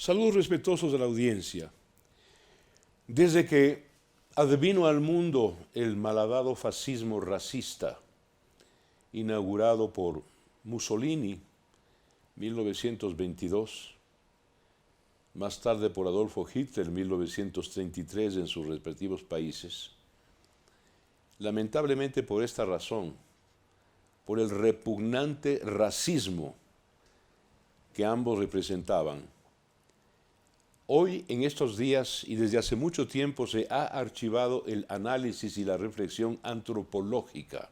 Saludos respetuosos de la audiencia. Desde que advino al mundo el malhadado fascismo racista, inaugurado por Mussolini, 1922, más tarde por Adolfo Hitler, 1933, en sus respectivos países, lamentablemente por esta razón, por el repugnante racismo que ambos representaban, hoy, en estos días y desde hace mucho tiempo, se ha archivado el análisis y la reflexión antropológica,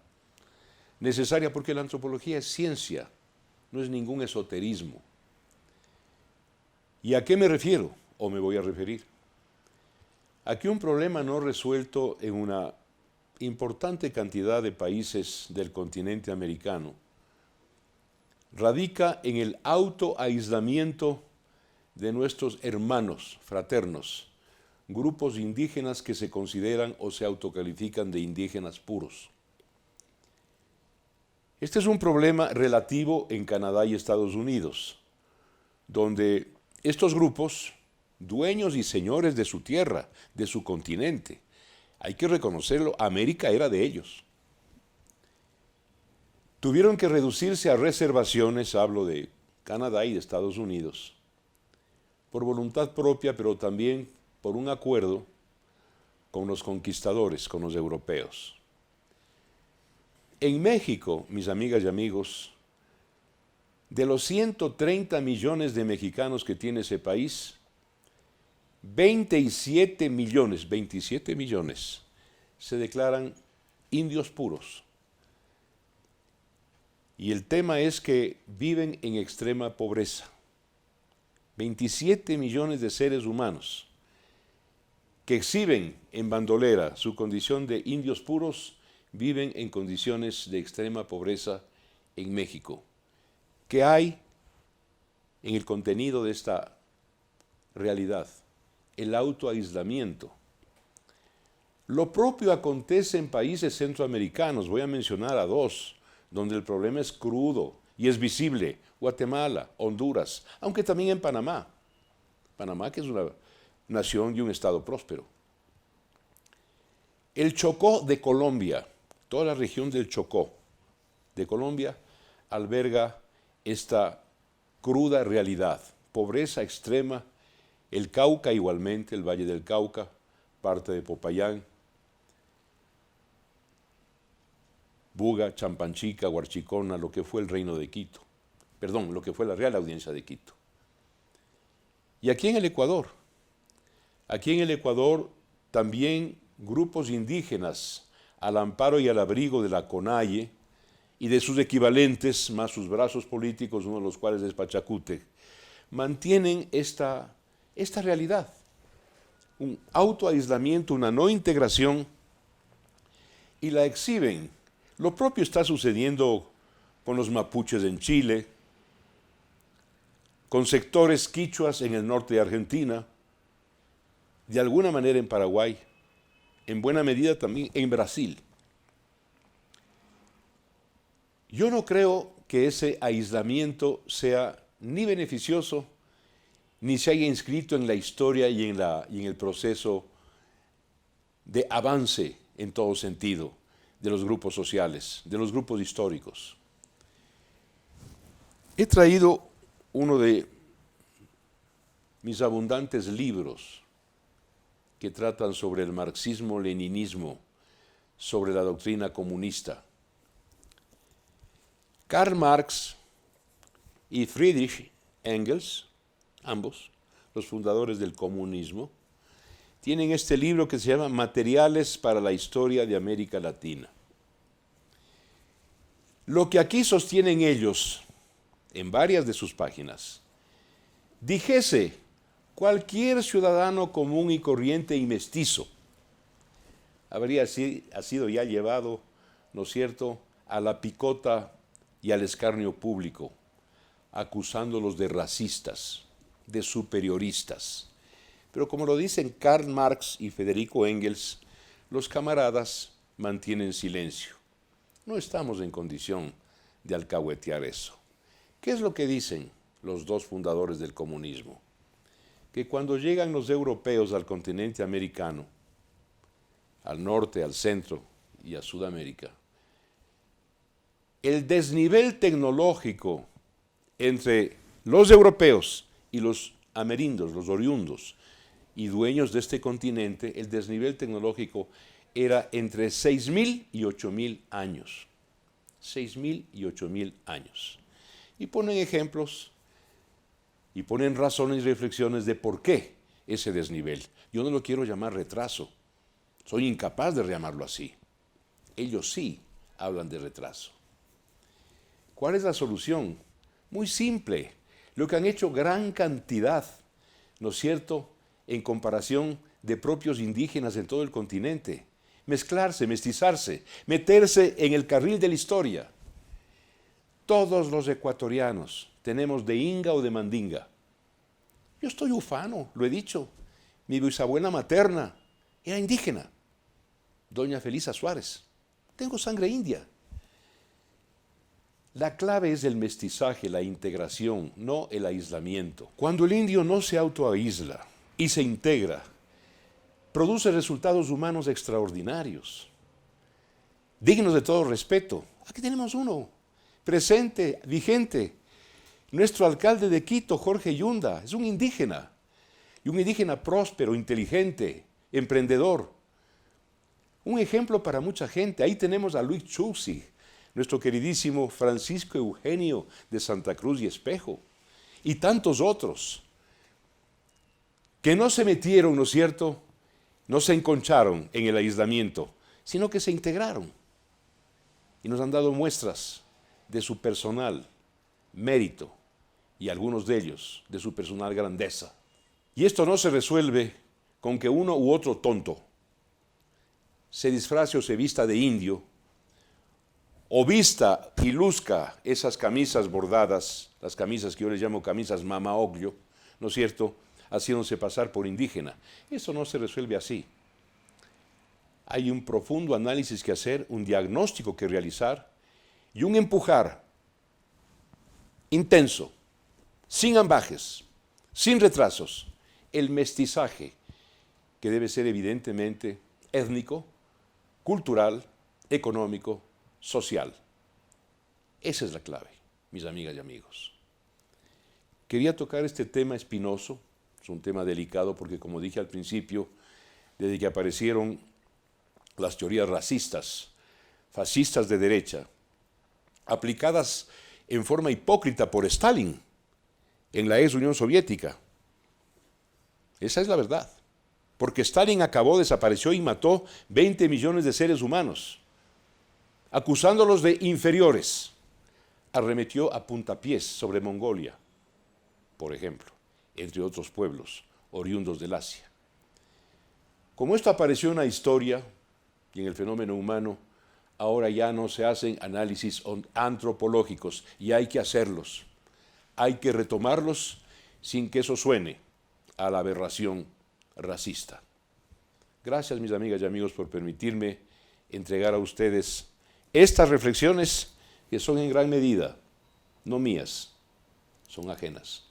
necesaria porque la antropología es ciencia, no es ningún esoterismo. ¿Y a qué me refiero o me voy a referir? A que un problema no resuelto en una importante cantidad de países del continente americano radica en el autoaislamiento de nuestros hermanos fraternos, grupos indígenas que se consideran o se autocalifican de indígenas puros. Este es un problema relativo en Canadá y Estados Unidos, donde estos grupos, dueños y señores de su tierra, de su continente, hay que reconocerlo, América era de ellos, tuvieron que reducirse a reservaciones, hablo de Canadá y de Estados Unidos, por voluntad propia, pero también por un acuerdo con los conquistadores, con los europeos. En México, mis amigas y amigos, de los 130 millones de mexicanos que tiene ese país, 27 millones se declaran indios puros. Y el tema es que viven en extrema pobreza. 27 millones de seres humanos que exhiben en bandolera su condición de indios puros viven en condiciones de extrema pobreza en México. ¿Qué hay en el contenido de esta realidad? El autoaislamiento. Lo propio acontece en países centroamericanos, voy a mencionar a dos, donde el problema es crudo y es visible: Guatemala, Honduras, aunque también en Panamá. Panamá, que es una nación y un estado próspero. El Chocó de Colombia, toda la región del Chocó de Colombia, alberga esta cruda realidad: pobreza extrema. El Cauca igualmente, el Valle del Cauca, parte de Popayán, Buga, Champanchica, Huarchicona, lo que fue el Reino de Quito, lo que fue la Real Audiencia de Quito. Y aquí en el Ecuador también grupos indígenas al amparo y al abrigo de la CONAIE y de sus equivalentes, más sus brazos políticos, uno de los cuales es Pachacútec, mantienen esta realidad, un autoaislamiento, una no integración, y la exhiben. Lo propio está sucediendo con los mapuches en Chile, con sectores quichuas en el norte de Argentina, de alguna manera en Paraguay, en buena medida también en Brasil. Yo no creo que ese aislamiento sea ni beneficioso, ni se haya inscrito en la historia y en el proceso de avance en todo sentido de los grupos sociales, de los grupos históricos. He traído uno de mis abundantes libros que tratan sobre el marxismo-leninismo, sobre la doctrina comunista. Karl Marx y Friedrich Engels, ambos, los fundadores del comunismo, tienen este libro que se llama Materiales para la Historia de América Latina. Lo que aquí sostienen ellos, en varias de sus páginas, dijese cualquier ciudadano común y corriente y mestizo, habría sido ya llevado, ¿no es cierto?, a la picota y al escarnio público, acusándolos de racistas, de superioristas. Pero como lo dicen Karl Marx y Federico Engels, los camaradas mantienen silencio. No estamos en condición de alcahuetear eso. ¿Qué es lo que dicen los dos fundadores del comunismo? que cuando llegan los europeos al continente americano, al norte, al centro y a Sudamérica, el desnivel tecnológico entre los europeos y los amerindos, los oriundos y dueños de este continente, el desnivel tecnológico era entre 6.000 y 8.000 años. 6.000 y 8.000 años. Y ponen ejemplos y ponen razones y reflexiones de por qué ese desnivel. Yo no lo quiero llamar retraso. Soy incapaz de llamarlo así. Ellos sí hablan de retraso. ¿Cuál es la solución? Muy simple. Lo que han hecho gran cantidad, ¿no es cierto?, en comparación de propios indígenas en todo el continente. Mezclarse, mestizarse, meterse en el carril de la historia. Todos los ecuatorianos tenemos de Inga o de Mandinga. Yo estoy ufano, lo he dicho. Mi bisabuela materna era indígena, doña Felisa Suárez. Tengo sangre india. La clave es el mestizaje, la integración, no el aislamiento. Cuando el indio no se autoaísla y se integra, produce resultados humanos extraordinarios, dignos de todo respeto. Aquí tenemos uno, presente, vigente. Nuestro alcalde de Quito, Jorge Yunda, es un indígena, y un indígena próspero, inteligente, emprendedor. Un ejemplo para mucha gente. Ahí tenemos a Luis Chuxi, nuestro queridísimo Francisco Eugenio de Santa Cruz y Espejo, y tantos otros, que no se metieron, ¿no es cierto?, no se enconcharon en el aislamiento, sino que se integraron y nos han dado muestras de su personal mérito y algunos de ellos de su personal grandeza. Y esto no se resuelve con que uno u otro tonto se disfrace o se vista de indio o vista y luzca esas camisas bordadas, las camisas que yo les llamo camisas mamaoglio, ¿no es cierto?, haciéndose pasar por indígena. Eso no se resuelve así. Hay un profundo análisis que hacer, un diagnóstico que realizar y un empujar intenso, sin ambajes, sin retrasos, el mestizaje que debe ser evidentemente étnico, cultural, económico, social. Esa es la clave, mis amigas y amigos. Quería tocar este tema espinoso. Es un tema delicado porque, como dije al principio, desde que aparecieron las teorías racistas, fascistas de derecha, aplicadas en forma hipócrita por Stalin en la ex Unión Soviética. Esa es la verdad. Porque Stalin acabó, desapareció y mató 20 millones de seres humanos, acusándolos de inferiores. Arremetió a puntapiés sobre Mongolia, por ejemplo, entre otros pueblos oriundos del Asia. Como esto apareció en la historia y en el fenómeno humano, ahora ya no se hacen análisis antropológicos y hay que hacerlos. Hay que retomarlos sin que eso suene a la aberración racista. Gracias, mis amigas y amigos, por permitirme entregar a ustedes estas reflexiones que son en gran medida no mías, son ajenas.